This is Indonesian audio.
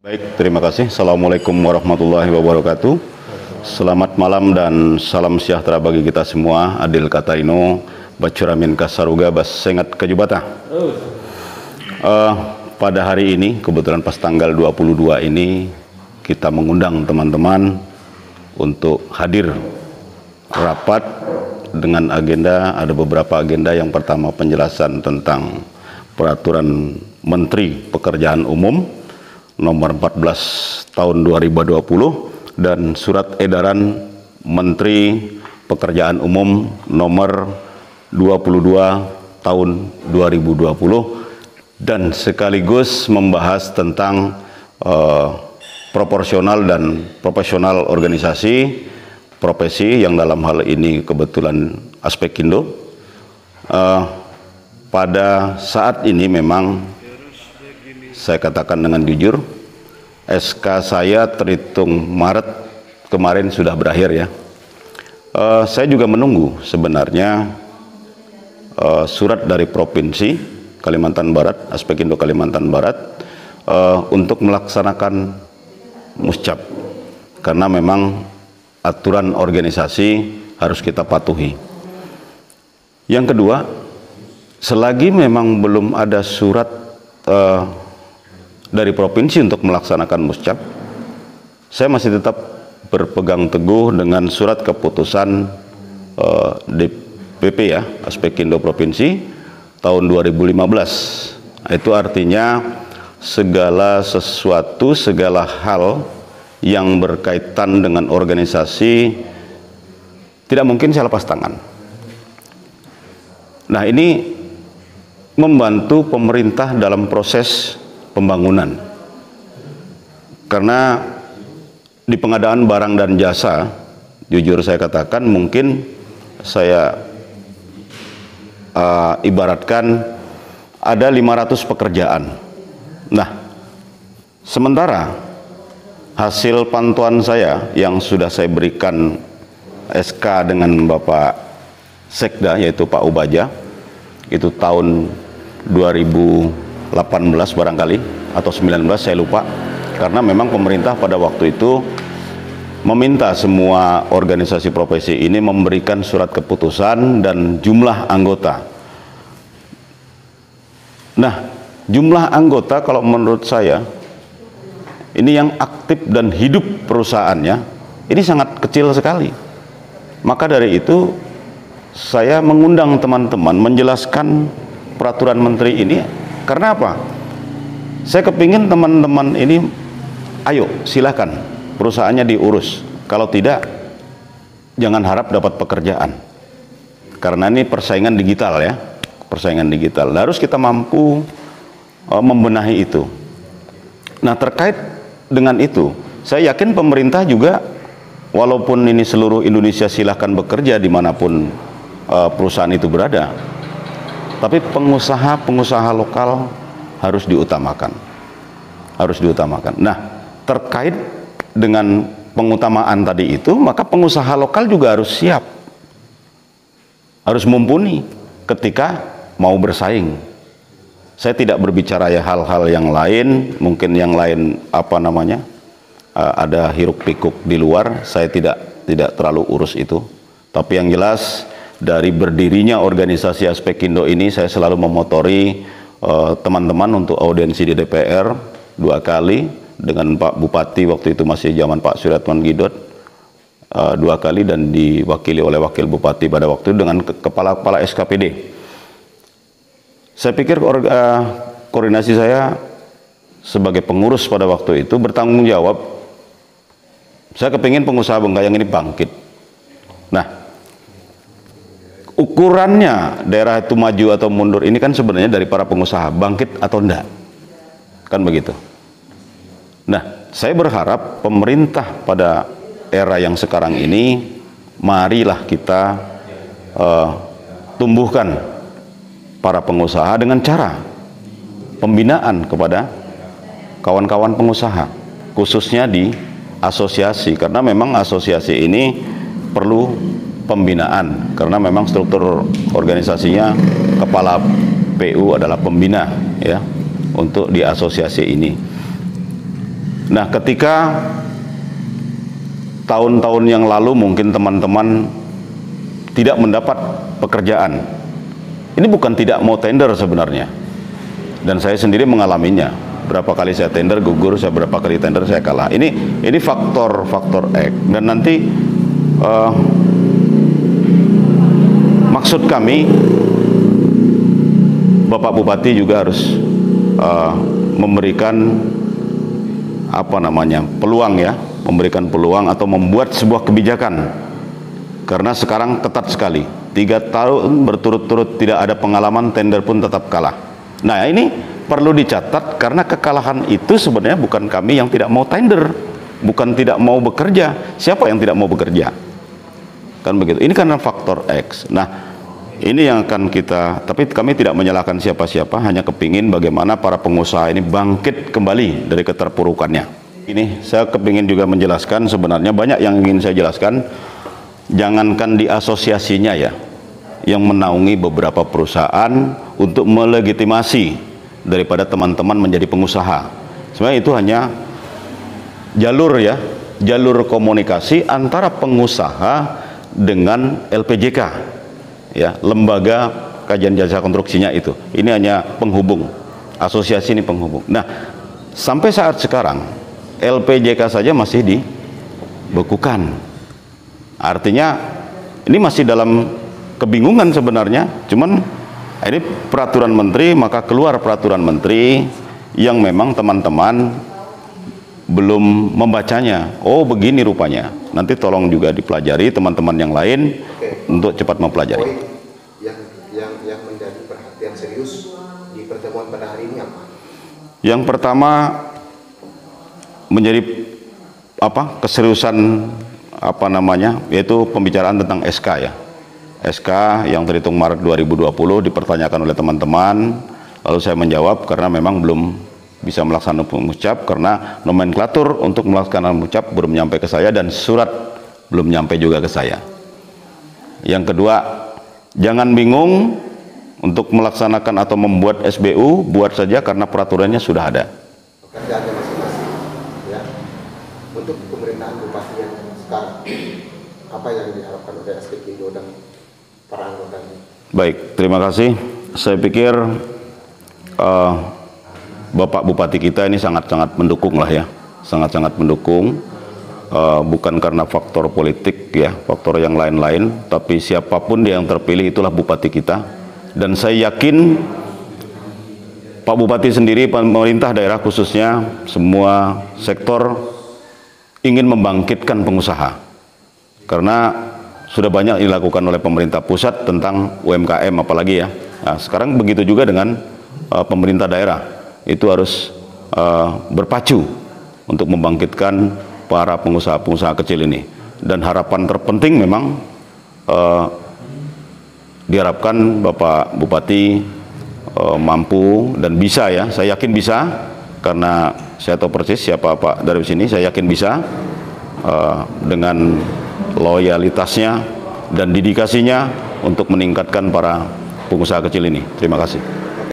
Baik, terima kasih. Assalamualaikum warahmatullahi wabarakatuh. Selamat malam dan salam sejahtera bagi kita semua. Adil Katarino, Bacuramin Kasaruga, Basengat Kajubata. Pada hari ini, kebetulan pas tanggal 22 ini, kita mengundang teman-teman untuk hadir rapat dengan agenda, ada beberapa agenda. Yang pertama penjelasan tentang Peraturan Menteri Pekerjaan Umum nomor 14 tahun 2020 dan Surat Edaran Menteri Pekerjaan Umum nomor 22 tahun 2020 dan sekaligus membahas tentang proporsional dan profesional organisasi profesi yang dalam hal ini kebetulan Aspekindo. Pada saat ini memang saya katakan dengan jujur, SK saya terhitung Maret kemarin sudah berakhir ya. Saya juga menunggu sebenarnya surat dari Provinsi Kalimantan Barat, Aspekindo Kalimantan Barat untuk melaksanakan muscap, karena memang aturan organisasi harus kita patuhi. Yang kedua, selagi memang belum ada surat dari provinsi untuk melaksanakan muscap, saya masih tetap berpegang teguh dengan surat keputusan DPP ya, Aspekindo Provinsi tahun 2015. Itu artinya segala sesuatu, segala hal yang berkaitan dengan organisasi tidak mungkin saya lepas tangan. Nah, ini membantu pemerintah dalam proses pembangunan, karena di pengadaan barang dan jasa, jujur saya katakan, mungkin saya ibaratkan ada 500 pekerjaan. Nah, sementara hasil pantauan saya yang sudah saya berikan SK dengan Bapak Sekda, yaitu Pak Ubaja, itu tahun 2018 barangkali atau 19, saya lupa, karena memang pemerintah pada waktu itu meminta semua organisasi profesi ini memberikan surat keputusan dan jumlah anggota. Nah, jumlah anggota kalau menurut saya ini yang aktif dan hidup perusahaannya ini sangat kecil sekali. Maka dari itu saya mengundang teman-teman menjelaskan peraturan menteri ini. Karena apa? Saya kepingin teman-teman ini, ayo silakan perusahaannya diurus. Kalau tidak, jangan harap dapat pekerjaan. Karena ini persaingan digital ya, persaingan digital. Harus kita mampu membenahi itu. Nah, terkait dengan itu, saya yakin pemerintah juga, walaupun ini seluruh Indonesia silahkan bekerja dimanapun perusahaan itu berada, tapi pengusaha-pengusaha lokal harus diutamakan. Harus diutamakan. Nah, terkait dengan pengutamaan tadi itu, maka pengusaha lokal juga harus siap, harus mumpuni ketika mau bersaing. Saya tidak berbicara ya hal-hal yang lain, mungkin yang lain apa namanya, ada hiruk pikuk di luar, saya tidak terlalu urus itu. Tapi yang jelas, dari berdirinya organisasi Aspekindo ini, saya selalu memotori teman-teman untuk audiensi di DPR 2 kali, dengan Pak Bupati waktu itu masih zaman Pak Suryatman Gidot 2 kali, dan diwakili oleh Wakil Bupati pada waktu itu dengan kepala-kepala SKPD. Saya pikir koordinasi saya sebagai pengurus pada waktu itu bertanggung jawab. Saya kepingin pengusaha Bengkayang ini bangkit. Nah, ukurannya daerah itu maju atau mundur ini kan sebenarnya dari para pengusaha, bangkit atau enggak, kan begitu. Nah, saya berharap pemerintah pada era yang sekarang ini, marilah kita tumbuhkan para pengusaha dengan cara pembinaan kepada kawan-kawan pengusaha, khususnya di asosiasi, karena memang asosiasi ini perlu pembinaan, karena memang struktur organisasinya kepala PU adalah pembina ya untuk di asosiasi ini. Nah, ketika tahun-tahun yang lalu mungkin teman-teman tidak mendapat pekerjaan, ini bukan tidak mau tender sebenarnya, dan saya sendiri mengalaminya. Berapa kali saya tender gugur, saya berapa kali tender saya kalah. Ini faktor X. Dan nanti maksud kami, Bapak Bupati juga harus memberikan peluang ya, memberikan peluang atau membuat sebuah kebijakan. Karena sekarang ketat sekali, 3 tahun berturut-turut tidak ada pengalaman, tender pun tetap kalah. Nah, ini perlu dicatat, karena kekalahan itu sebenarnya bukan kami yang tidak mau tender, bukan tidak mau bekerja. Siapa yang tidak mau bekerja? Kan begitu. Ini karena faktor X. Nah, ini yang akan kita, tapi kami tidak menyalahkan siapa-siapa, hanya kepingin bagaimana para pengusaha ini bangkit kembali dari keterpurukannya. Ini saya kepingin juga menjelaskan, sebenarnya banyak yang ingin saya jelaskan. Jangankan di asosiasinya ya, yang menaungi beberapa perusahaan untuk melegitimasi daripada teman-teman menjadi pengusaha. Sebenarnya itu hanya jalur ya, jalur komunikasi antara pengusaha dengan LPJK ya, lembaga kajian jasa konstruksinya itu. Ini hanya penghubung, asosiasi ini penghubung. Nah, sampai saat sekarang LPJK saja masih dibekukan. Artinya ini masih dalam kebingungan sebenarnya. Cuman ini peraturan menteri, maka keluar peraturan menteri yang memang teman-teman belum membacanya. Oh, begini rupanya. Nanti tolong juga dipelajari teman-teman yang lain. Oke. Untuk cepat mempelajari. Yang menjadi perhatian serius di pertemuan pada hari ini apa? Yang pertama menjadi keseriusan yaitu pembicaraan tentang SK ya. SK yang terhitung Maret 2020 dipertanyakan oleh teman-teman, lalu saya menjawab karena memang belum bisa melaksanakan pengucap, karena nomenklatur untuk melaksanakan pengucap belum nyampe ke saya dan surat belum nyampe juga ke saya. Yang kedua, jangan bingung untuk melaksanakan atau membuat SBU, buat saja karena peraturannya sudah ada. Pekerjaannya masing-masing ya. Untuk pemerintahan bupati yang sekarang, apa yang diharapkan oleh SPKindo dan para anggotanya? Baik, terima kasih. Saya pikir Bapak Bupati kita ini sangat-sangat mendukung lah ya, sangat-sangat mendukung, bukan karena faktor politik ya, faktor yang lain-lain, tapi siapapun yang terpilih itulah Bupati kita. Dan saya yakin Pak Bupati sendiri, pemerintah daerah khususnya, semua sektor ingin membangkitkan pengusaha, karena sudah banyak dilakukan oleh pemerintah pusat tentang UMKM apalagi ya. Nah, sekarang begitu juga dengan pemerintah daerah, itu harus berpacu untuk membangkitkan para pengusaha-pengusaha kecil ini. Dan harapan terpenting memang diharapkan Bapak Bupati mampu dan bisa ya, saya yakin bisa, karena saya tahu persis siapa Pak dari sini, saya yakin bisa dengan loyalitasnya dan dedikasinya untuk meningkatkan para pengusaha kecil ini. Terima kasih.